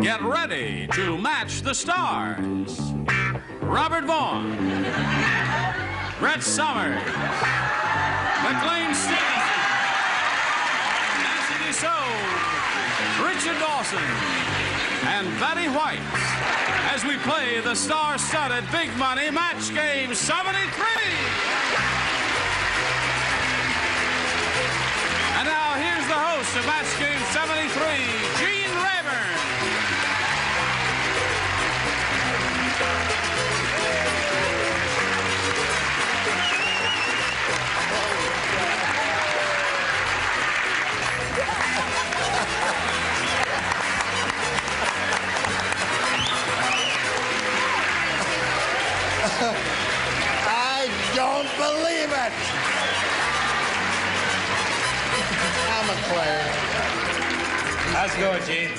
Get ready to match the stars. Robert Vaughn, Brett Summers, McLean Stevenson, Nancy Dussault, Richard Dawson, and Betty White as we play the star-studded Big Money Match Game 73. And now here's the host of Match Game 73, Gene Rayburn. I don't believe it! I'm McLean. How's it going, Gene?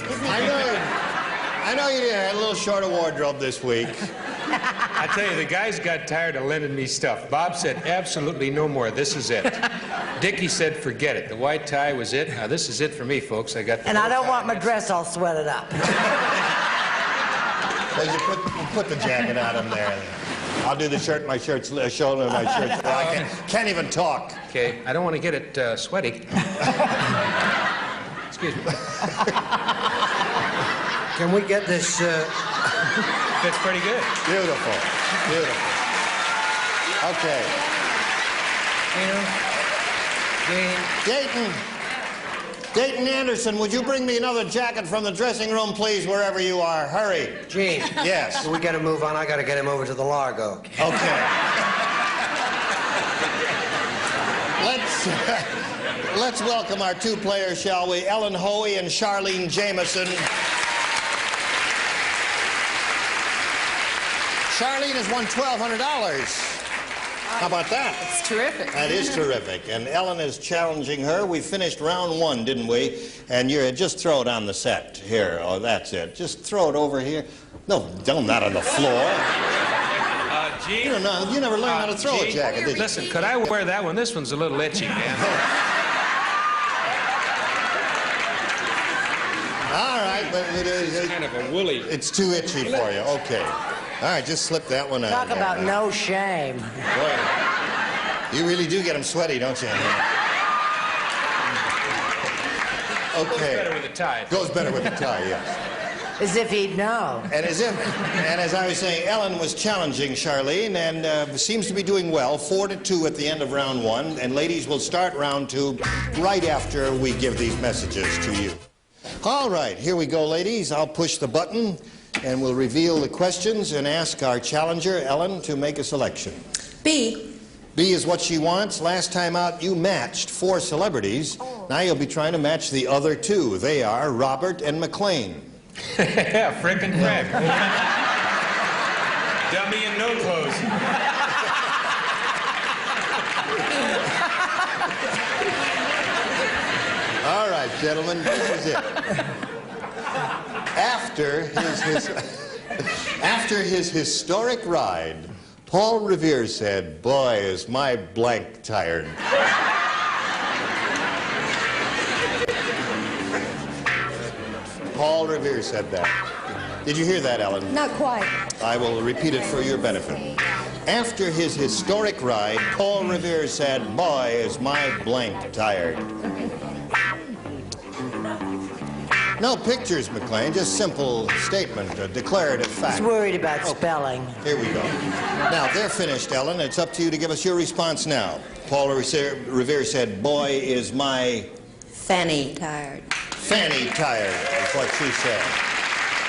I know you had a little short of wardrobe this week. I tell you, the guys got tired of lending me stuff. Bob said, absolutely no more. This is it. Dickie said, forget it. The white tie was it. Now, this is it for me, folks. I got the And I don't want my dress all sweated up. Well, you put the jacket on him there. I'll do the shirt, my shirt's shoulder, my shirt's I can't even talk. Okay, I don't want to get it sweaty. Excuse me. Can we get this? Fits pretty good. Beautiful, beautiful. Okay. Dayton Anderson, would you bring me another jacket from the dressing room, please, wherever you are? Hurry. Gene. Yes. We got to move on. I got to get him over to the Largo. Okay. Let's welcome our two players, shall we? Ellen Hoey and Charlene Jameson. Charlene has won $1,200. How about that? It's terrific. That is terrific. And Ellen is challenging her. We finished round one, didn't we? And you just throw it on the set. Here. Oh, that's it. Just throw it over here. No, don't not on the floor. Gene? You never learned how to throw a jacket, did you? Listen, could I wear that one? This one's a little itchy, man. All right, but It's kind of a woolly. it's too itchy for you. Okay. All right, just slip that one on. Talk about no shame. Boy, you really do get them sweaty, don't you? Okay. Goes better with a tie. Goes better with the tie, yes. As if he'd know. And as I was saying, Ellen was challenging Charlene and seems to be doing well, 4-2 at the end of round one. And ladies, we'll start round two right after we give these messages to you. All right, here we go, ladies. I'll push the button and we'll reveal the questions and ask our challenger, Ellen, to make a selection. B. B is what she wants. Last time out, you matched 4 celebrities. Now you'll be trying to match the other 2. They are Robert and McLean. Yeah, frickin' frick. Dummy and no clothes. All right, gentlemen, this is it. After his historic ride, Paul Revere said, "Boy, is my blank tired." Paul Revere said that. Did you hear that, Ellen? Not quite. I will repeat it for your benefit. After his historic ride, Paul Revere said, "Boy, is my blank tired." No pictures, McLean, just simple statement, a declarative fact. He's worried about spelling. Here we go. Now, they're finished, Ellen. It's up to you to give us your response now. Paul Revere said, "Boy, is my Fanny tired. fanny tired," is what she said.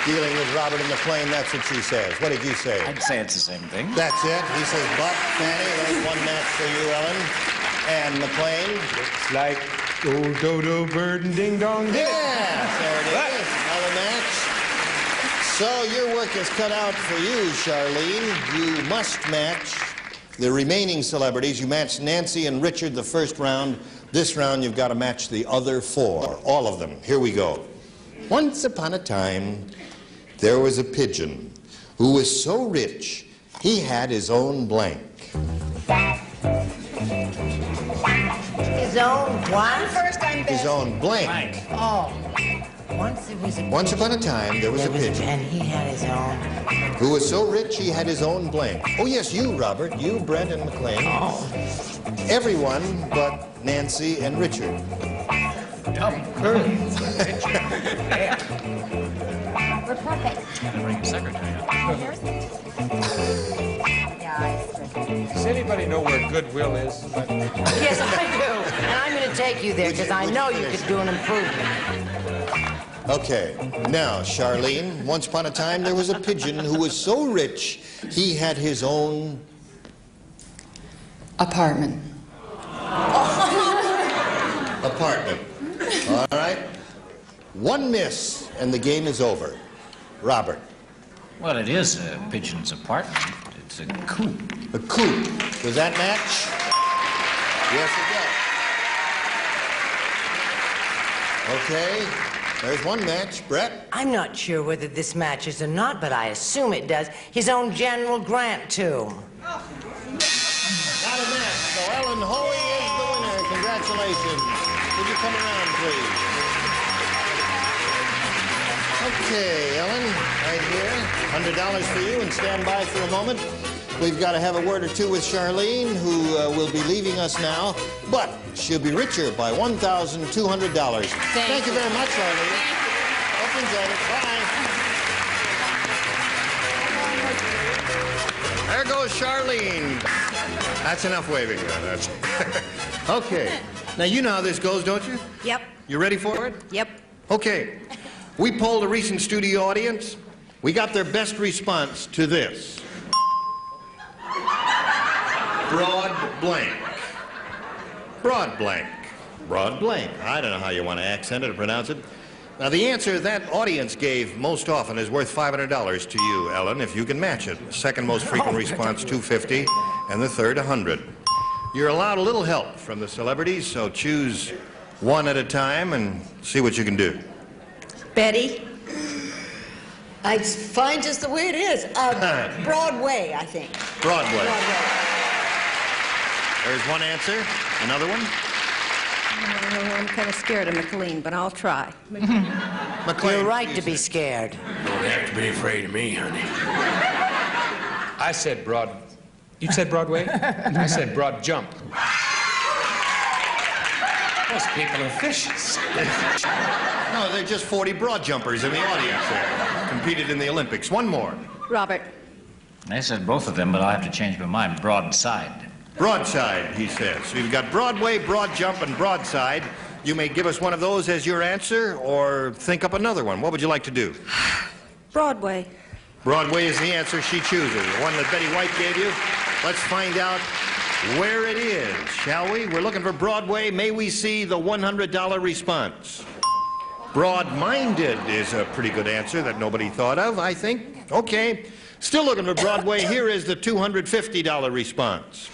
Dealing with Robert and McLean, that's what she says. What did you say? I'd say it's the same thing. That's it. He says, "Buck, Fanny." There's one match for you, Ellen. And McLean? Looks like old dodo bird and ding dong did. Yes, there it is. Another match. So your work is cut out for you, Charlene. You must match the remaining celebrities. You matched Nancy and Richard the first round. This round, you've got to match the other 4, all of them. Here we go. Once upon a time, there was a pigeon who was so rich, he had his own blank. His own what? First, I'm His own blank. Oh. Once Once upon a time, there was a pigeon And he had his own. who was so rich he had his own blank. Oh, yes, you, Robert. You, Brett, and McLean. Oh. Everyone but Nancy and Richard. We're perfect. Does anybody know where Goodwill is? Yes, I do. And I'm going to take you there because I know you could do an improvement. Okay, now, Charlene, once upon a time there was a pigeon who was so rich he had his own Apartment. apartment. All right? One miss, and the game is over. Robert. Well, it is a pigeon's apartment. It's a coop. A coop. Does that match? Yes, it does. Okay. There's one match. Brett? I'm not sure whether this matches or not, but I assume it does. His own General Grant, too. Not a match. So Ellen Hoey is the winner. Congratulations. Would you come around, please? Okay, Ellen, right here. $100 for you, and stand by for a moment. We've got to have a word or two with Charlene, who will be leaving us now, but she'll be richer by $1,200. Thank you very much, Charlene. Hope you enjoyed it. Bye. There goes Charlene. That's enough waving. That's okay. Now, you know how this goes, don't you? Yep. You ready for it? Yep. Okay. We polled a recent studio audience. We got their best response to this. Broad blank. Broad blank. Broad blank. I don't know how you want to accent it or pronounce it. Now, the answer that audience gave most often is worth $500 to you, Ellen, if you can match it. The second most frequent response, $250, and the third, $100. You're allowed a little help from the celebrities, so choose one at a time and see what you can do. Betty? I'd find just the way it is. Broadway, I think. Broadway. There's one answer. Another one? I'm kind of scared of McLean, but I'll try. McLean. You're right to be scared. Don't have to be afraid of me, honey. I said broad. You said Broadway? I said broad jump. Most people are fishes. No, they're just 40 broad jumpers in the audience there. Competed in the Olympics. One more. Robert. I said both of them, but I'll have to change my mind. Broadside. Broadside, he says. So you've got Broadway, broad jump, and broadside. You may give us one of those as your answer, or think up another one. What would you like to do? Broadway. Broadway is the answer she chooses. The one that Betty White gave you. Let's find out where it is, shall we? We're looking for Broadway. May we see the $100 response? Broad-minded is a pretty good answer that nobody thought of, I think. Okay. Still looking for Broadway. Here is the $250 response.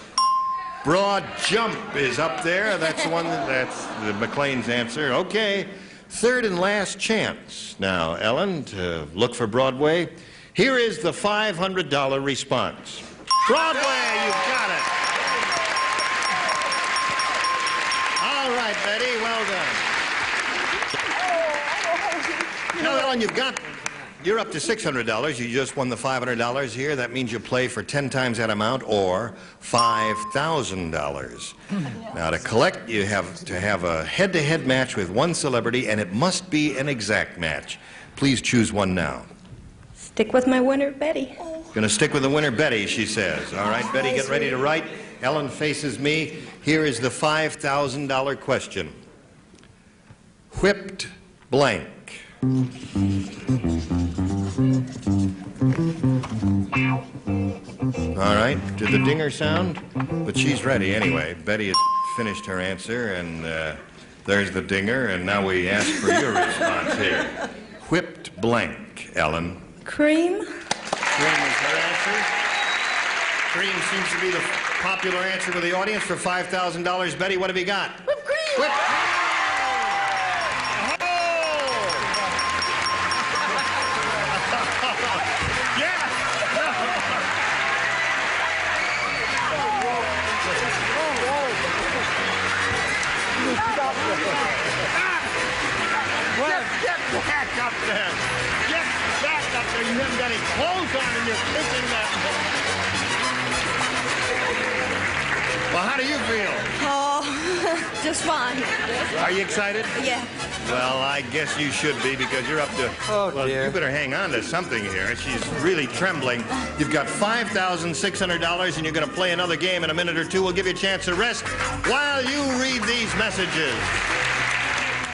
Broad jump is up there. That's the one that's the McLean's answer. Okay. Third and last chance now, Ellen, to look for Broadway. Here is the $500 response. Broadway, you've got it. All right, Betty, well done. Now, Ellen, you're up to $600. You just won the $500 here. That means you play for 10 times that amount, or $5,000. Now, to collect, you have to have a head-to-head match with one celebrity, and it must be an exact match. Please choose one now. Stick with my winner, Betty. Gonna stick with the winner, Betty, she says. All right, Betty, get ready to write. Ellen faces me. Here is the $5,000 question. Whipped blank. All right, did the dinger sound? But she's ready anyway. Betty has finished her answer, and there's the dinger, and now we ask for your response here. Whipped blank, Ellen. Cream? Cream is her answer. Cream seems to be the popular answer with the audience for $5,000. Betty, what have you got? Whipped cream! Whipped cream! up there. Get back up there. You haven't got any clothes on and you're kissing that. Well, how do you feel? Oh, just fine. Are you excited? Yeah. Well, I guess you should be because you're up to... Oh, well, dear. you better hang on to something here. She's really trembling. You've got $5,600 and you're going to play another game in a minute or two. We'll give you a chance to rest while you read these messages.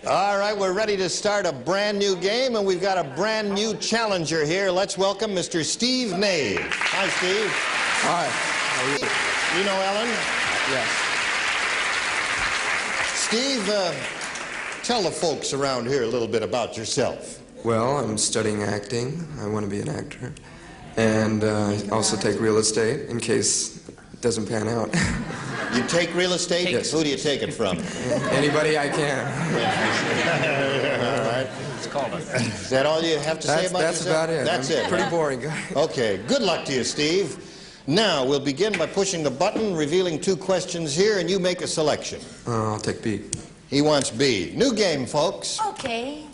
All right, we're ready to start a brand new game, and we've got a brand new challenger here. Let's welcome Mr. Steve Nave. Hi, Steve. Hi. You know Ellen? Yes. Steve, tell the folks around here a little bit about yourself. Well, I'm studying acting. I want to be an actor. And I also take real estate in case it doesn't pan out. You take real estate? Yes. Who do you take it from? Anybody I can. All right. It's called it. Is that all you have to say about That's yourself? about it. That's I'm it. Pretty boring guy. Okay. Good luck to you, Steve. Now, we'll begin by pushing the button, revealing two questions here, and you make a selection. I'll take B. He wants B. New game, folks. Okay.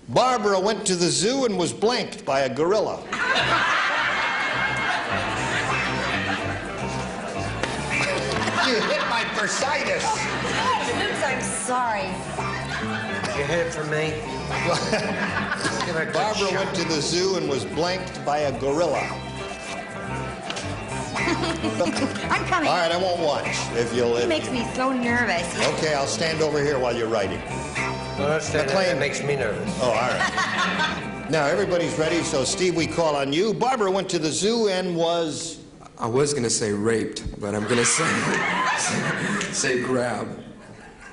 Barbara went to the zoo and was blanked by a gorilla. You hit my bursitis. Oops, I'm sorry. You hit it for me. Give her a good Barbara shot. went to the zoo and was blanked by a gorilla. I'm coming. All right, I won't watch if you'll... It makes me so nervous. Okay, I'll stand over here while you're writing. Well, that's McLean. that makes me nervous. Oh, all right. Now, everybody's ready, so Steve, we call on you. Barbara went to the zoo and was... I was going to say raped, but I'm going to say grab.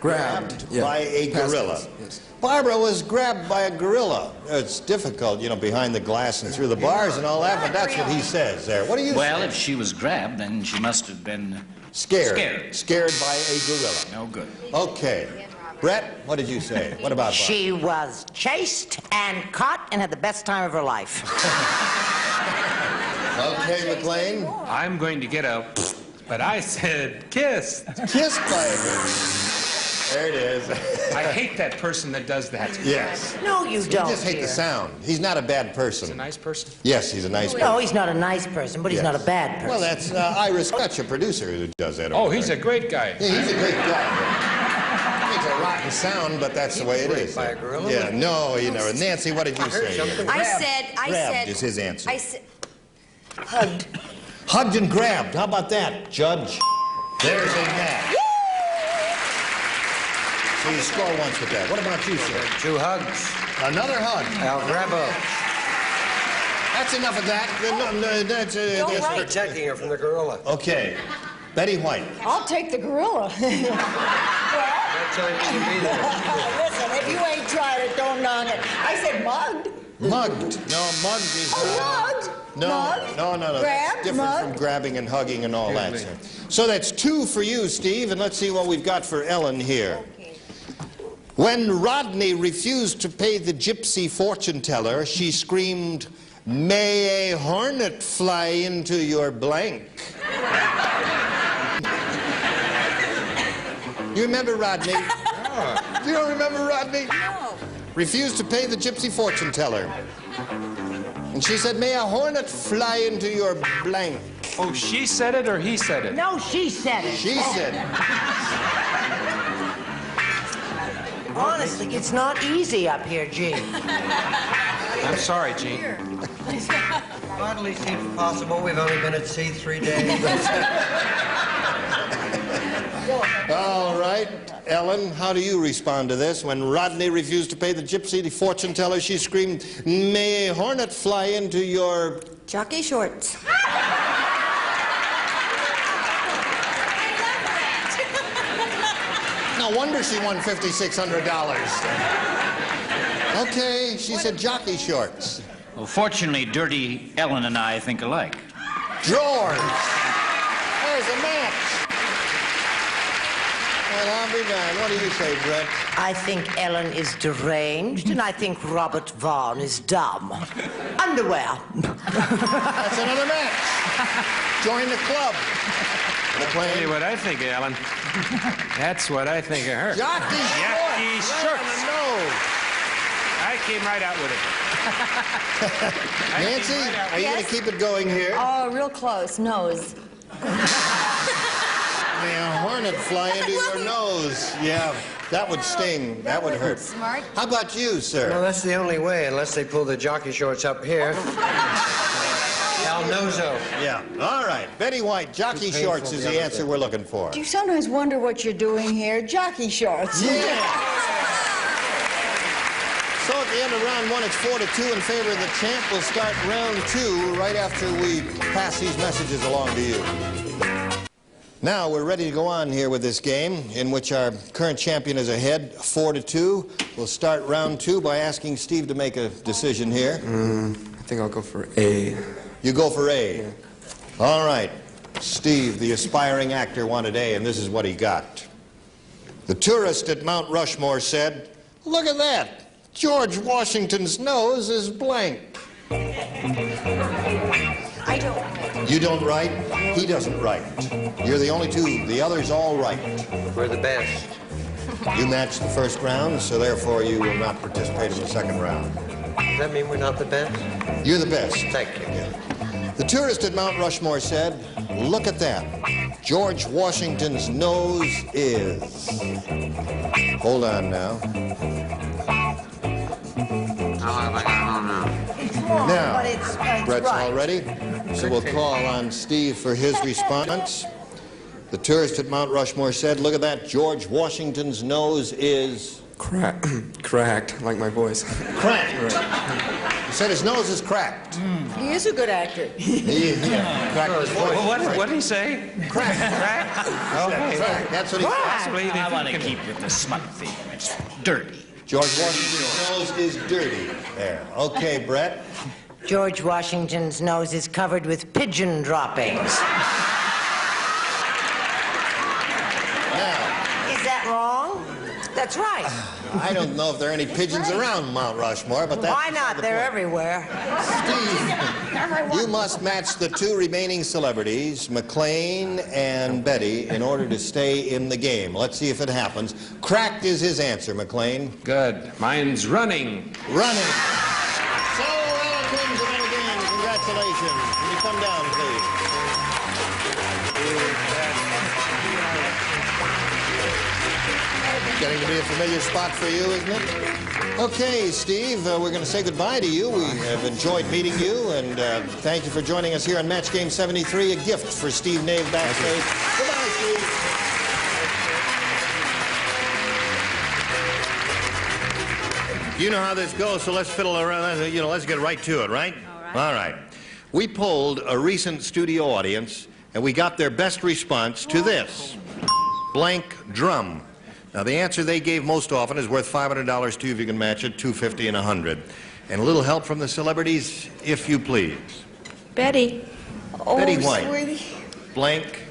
Grabbed. Yeah. by a Past gorilla. tense, yes. Barbara was grabbed by a gorilla. It's difficult, you know, behind the glass and through the bars and all that, but that's what he says there. What do you Well, say? if she was grabbed, then she must have been Scared. Scared. Scared by a gorilla. no good. Okay. Brett, what did you say? What about Barbara? She was chased and caught and had the best time of her life. Okay, McLean. I'm going to get a... But I said kiss. Kissed by a gorilla. There it is. I hate that person that does that. Yes. No, you You don't. just hate the dear. sound. He's not a bad He's a person. nice person. Yes, he's a nice person. No, he's not a nice person, but he's Yes. not a bad person. Well, that's Ira Scotch, a producer, who does that. Oh, over he's there. a great guy. Yeah, he's a great guy. Makes a rotten sound, but that's the way it is. by a gorilla? Yeah, no, you never. Nancy, what did you say? something. I Grabbed. Grabbed is his answer. I said, hugged. Hugged and grabbed. How about that, Judge? There's a match. So you score once with that. What about you, sir? 2 hugs. Another hug. I'll grab her. That's enough of that. That's, Just protecting her from the gorilla. Okay. Betty White. I'll take the gorilla. That's how you can be there. Listen, if you ain't tried it, don't knock it. I said mugged. Mugged. No, mugged is... Mugged. No, Mugged. no. That's Grabbed, different from mugged. grabbing and hugging and all that. Sir. So that's 2 for you, Steve, and let's see what we've got for Ellen here. When Rodney refused to pay the gypsy fortune teller, she screamed, "May a hornet fly into your blank." You remember Rodney? You don't remember Rodney? No. Refused to pay the gypsy fortune teller. And she said, "May a hornet fly into your blank." Oh, she said it or he said it? No, she said it. She said, Honestly, it's not easy up here, Gene. I'm sorry, Gene. Hardly seems possible. We've only been at sea 3 days. all right. Ellen, how do you respond to this? When Rodney refused to pay the gypsy the fortune teller, she screamed, "May a hornet fly into your..." Jockey shorts. No wonder she won $5,600. Okay, she said jockey shorts. Well, fortunately, Dirty Ellen and I think alike. Drawers. There's a match. Well, I'll be darned. What do you say, Brett? I think Ellen is deranged, and I think Robert Vaughn is dumb. Underwear. That's another match. Join the club. Tell you what I think of Ellen. That's what I think of her. Jockey shorts. Jockey Right on shorts. the nose. I I came right out with it. Nancy, are you going to keep it going here? Oh, real close. Nose. May a hornet fly into your nose. Yeah, that would sting. That would hurt. Smart. How about you, sir? Well, that's the only way, unless they pull the jockey shorts up here. El Nozo. Yeah. All right. Betty White, jockey Too shorts painful is the the other answer thing. we're looking for. Do you sometimes wonder what you're doing here? Jockey shorts. Yeah. So at the end of round one, it's 4-2 in favor of the champ. We'll start round two right after we pass these messages along to you. Now we're ready to go on here with this game in which our current champion is ahead 4-2. We'll start round two by asking Steve to make a decision here. I think I'll go for A. You go for A. All right. Steve, the aspiring actor, wanted A, and this is what he got. The tourist at Mount Rushmore said, "Look at that. George Washington's nose is blank." I don't. You don't write, he doesn't write. You're the only two, the others all write. We're the best. You matched the first round, so therefore you will not participate in the second round. Does that mean we're not the best? You're the best. Thank you. The tourist at Mount Rushmore said, "Look at that. George Washington's nose is..." Hold on now. It's wrong, Now, but it's Brett's right. all ready, so we'll call on Steve for his response. The tourist at Mount Rushmore said, "Look at that, George Washington's nose is..." Cracked, like my voice. Cracked. He said his nose is cracked. He is a good actor. Cracked his voice. What did he say? Cracked. Okay. Cracked. That's what he said. Possibly I want to keep with the smut theme. It's dirty. George Washington's nose is dirty. There. Okay, Brett. George Washington's nose is covered with pigeon droppings. Now, Is that wrong? That's right. I don't know if there are any pigeons around Mount Rushmore, but that's Why not? They're everywhere. Steve, you must match the two remaining celebrities, McLean and Betty, in order to stay in the game. Let's see if it happens. Cracked is his answer, McLean. Good. Mine's running. Running. So, Alan wins another game. Congratulations. Can you come down, please? Getting to be a familiar spot for you, isn't it? Okay, Steve, we're going to say goodbye to you. We have enjoyed meeting you, and thank you for joining us here on Match Game 73, a gift for Steve Nave backstage. Goodbye, Steve. You know how this goes, so let's fiddle around. Let's get right to it, right? All right. We polled a recent studio audience, and we got their best response to this. Blank drum. Now, the answer they gave most often is worth $500 to you if you can match it, $250 and $100. And a little help from the celebrities, if you please. Betty. Oh, Betty White. sweetie. Blank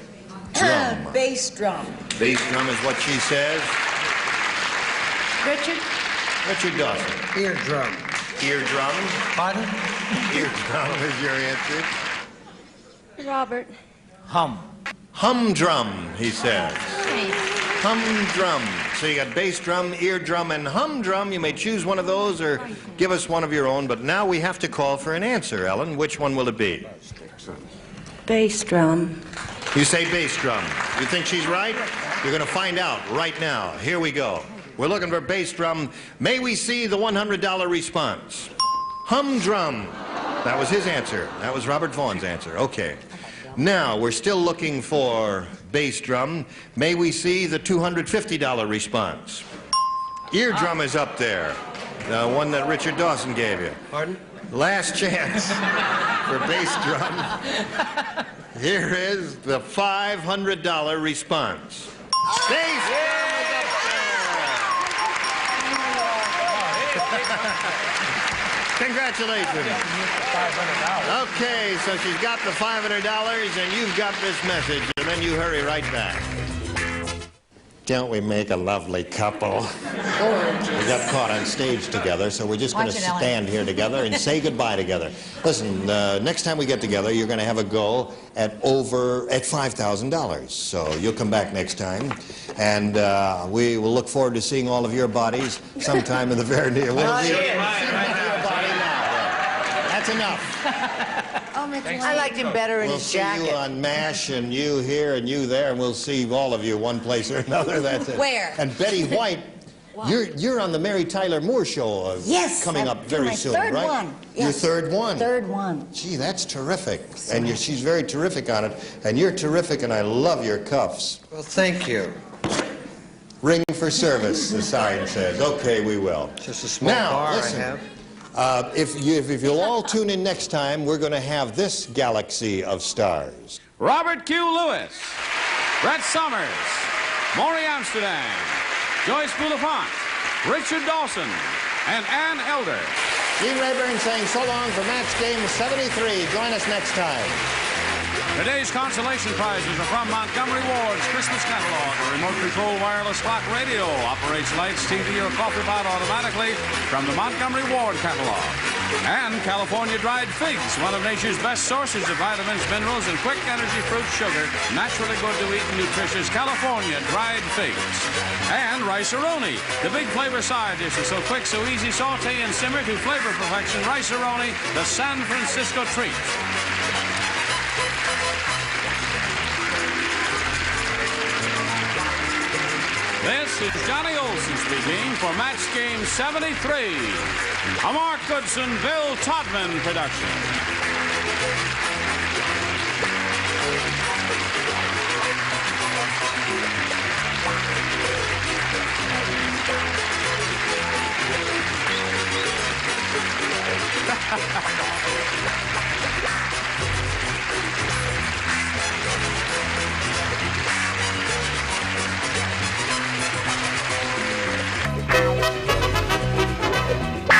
drum. Bass drum. Bass drum is what she says. Richard? Richard Dawson. Eardrum. Eardrum. Pardon? Eardrum is your answer. Robert. Hum. Humdrum, he says. Humdrum. So you got bass drum, eardrum, and humdrum. You may choose one of those or give us one of your own, but now we have to call for an answer, Ellen. Which one will it be? Bass drum. You say bass drum. You think she's right? You're going to find out right now. Here we go. We're looking for bass drum. May we see the $100 response? Humdrum. That was his answer. That was Robert Vaughn's answer. Okay. Now, we're still looking for bass drum. May we see the $250 response? Eardrum is up there. The one that Richard Dawson gave you. Pardon? Last chance for bass drum. Here is the $500 response. Bass drum is up there. Congratulations. Okay, so she's got the $500 and you've got this message, and then you hurry right back. Don't we make a lovely couple? We got caught on stage together, so we're just going to stand here together and say goodbye together. Listen, next time we get together, you're going to have a go at $5,000. So you'll come back next time, and we will look forward to seeing all of your bodies sometime in the very near future. That's enough. I liked him better in his jacket. We'll see you on MASH, and you here, and you there, and we'll see all of you one place or another. That's it. Where? And Betty White, you're on the Mary Tyler Moore show coming up very soon, right? Third one. Yes. Your third one? Third one. Gee, that's terrific. And she's very terrific on it. And you're terrific, and I love your cuffs. Well, thank you. Ring for service, the sign says. Okay, we will. Just a small bar listen. I have. If you'll all tune in next time, we're going to have this galaxy of stars. Robert Q. Lewis, Brett Summers, Maury Amsterdam, Joyce Boulafont, Richard Dawson, and Ann Elder. Gene Rayburn saying so long for match game 73. Join us next time. Today's consolation prizes are from Montgomery Ward's Christmas catalog. A remote-controlled wireless clock radio operates lights, TV, or coffee pot automatically from the Montgomery Ward catalog. And California dried figs, one of nature's best sources of vitamins, minerals, and quick energy fruit sugar, naturally good to eat and nutritious California dried figs. And rice-a-roni, the big flavor side dish is so quick, so easy, saute and simmer to flavor perfection. Rice-a-roni, the San Francisco treat. This is Johnny Olson speaking for Match Game 73, a Mark Goodson, Bill Todman production.